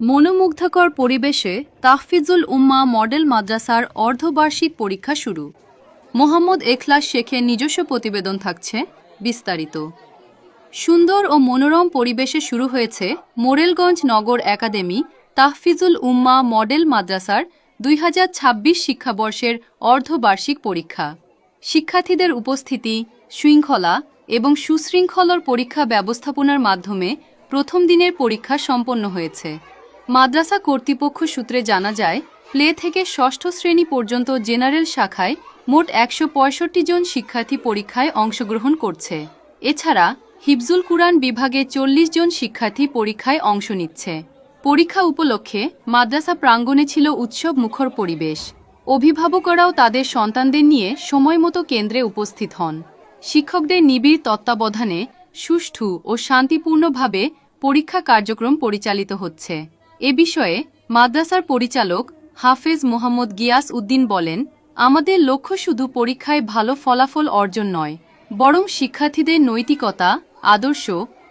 মনোমুগ্ধকর পরিবেশে তাহফিজুল উম্মাহ মডেল মাদ্রাসার অর্ধবার্ষিক পরীক্ষা শুরু। মোহাম্মদ এখলাস শেখের নিজস্ব প্রতিবেদন থাকছে বিস্তারিত। সুন্দর ও মনোরম পরিবেশে শুরু হয়েছে মোরেলগঞ্জ নগর একাডেমি তাহফিজুল উম্মাহ মডেল মাদ্রাসার 2026 শিক্ষাবর্ষের অর্ধবার্ষিক পরীক্ষা। শিক্ষার্থীদের উপস্থিতি, শৃঙ্খলা এবং সুশৃঙ্খলার পরীক্ষা ব্যবস্থাপনার মাধ্যমে প্রথম দিনের পরীক্ষা সম্পন্ন হয়েছে। মাদ্রাসা কর্তৃপক্ষ সূত্রে জানা যায়, প্লে থেকে ষষ্ঠ শ্রেণী পর্যন্ত জেনারেল শাখায় মোট 165 জন শিক্ষার্থী পরীক্ষায় অংশগ্রহণ করছে। এছাড়া হিফজুল কুরআন বিভাগে 40 জন শিক্ষার্থী পরীক্ষায় অংশ নিচ্ছে। পরীক্ষা উপলক্ষে মাদ্রাসা প্রাঙ্গণে ছিল উৎসব মুখর পরিবেশ। অভিভাবকরাও তাদের সন্তানদের নিয়ে সময়মতো কেন্দ্রে উপস্থিত হন। শিক্ষকদের নিবিড় তত্ত্বাবধানে সুষ্ঠু ও শান্তিপূর্ণভাবে পরীক্ষা কার্যক্রম পরিচালিত হচ্ছে। এ বিষয়ে মাদ্রাসার পরিচালক হাফেজ মোহাম্মদ গিয়াস উদ্দিন বলেন, আমাদের লক্ষ্য শুধু পরীক্ষায় ভালো ফলাফল অর্জন নয়, বরং শিক্ষার্থীদের নৈতিকতা, আদর্শ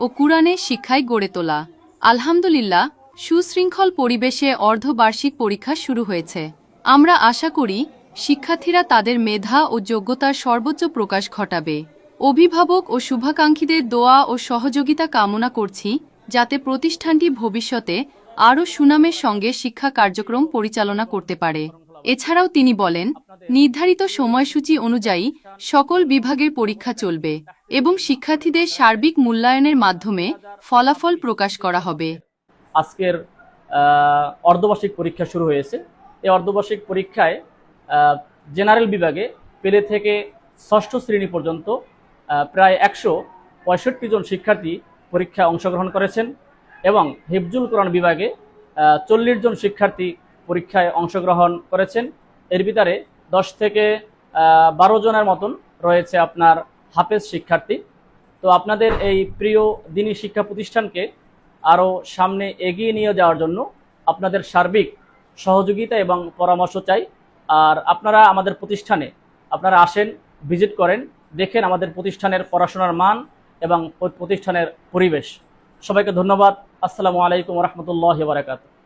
ও কুরআনের শিক্ষায় গড়ে তোলা। আলহামদুলিল্লাহ, সুশৃঙ্খল পরিবেশে অর্ধবার্ষিক পরীক্ষা শুরু হয়েছে। আমরা আশা করি শিক্ষার্থীরা তাদের মেধা ও যোগ্যতার সর্বোচ্চ প্রকাশ ঘটাবে। অভিভাবক ও শুভাকাঙ্ক্ষীদের দোয়া ও সহযোগিতা কামনা করছি, যাতে প্রতিষ্ঠানটি ভবিষ্যতে আরও সুনামের সঙ্গে শিক্ষা কার্যক্রম পরিচালনা করতে পারে। এছাড়াও তিনি বলেন, নির্ধারিত সময়সূচি অনুযায়ী সকল বিভাগের পরীক্ষা চলবে এবং শিক্ষার্থীদের সার্বিক মূল্যায়নের মাধ্যমে ফলাফল প্রকাশ করা হবে। আজকের অর্ধবার্ষিক পরীক্ষা শুরু হয়েছে। এই অর্ধবার্ষিক পরীক্ষায় জেনারেল বিভাগে প্লে থেকে ষষ্ঠ শ্রেণী পর্যন্ত প্রায় 165 জন শিক্ষার্থী পরীক্ষায় অংশগ্রহণ করেছেন এবং হিফজুল কোরআন বিভাগে 40 জন শিক্ষার্থী পরীক্ষায় অংশগ্রহণ করেছেন। এর ভিতরে 10 থেকে 12 জনের মতন রয়েছে আপনার হাফেজ শিক্ষার্থী। তো আপনাদের এই প্রিয় দ্বীনি শিক্ষা প্রতিষ্ঠানকে আরও সামনে এগিয়ে নিয়ে যাওয়ার জন্য আপনাদের সার্বিক সহযোগিতা এবং পরামর্শ চাই। আর আপনারা আমাদের প্রতিষ্ঠানে আপনারা আসেন, ভিজিট করেন, দেখেন আমাদের প্রতিষ্ঠানের পড়াশোনার মান এবং প্রতিষ্ঠানের পরিবেশ। সবাইকে ধন্যবাদ। আসসালামু আলাইকুম ওয়া রাহমাতুল্লাহি ওয়া বারাকাতুহু।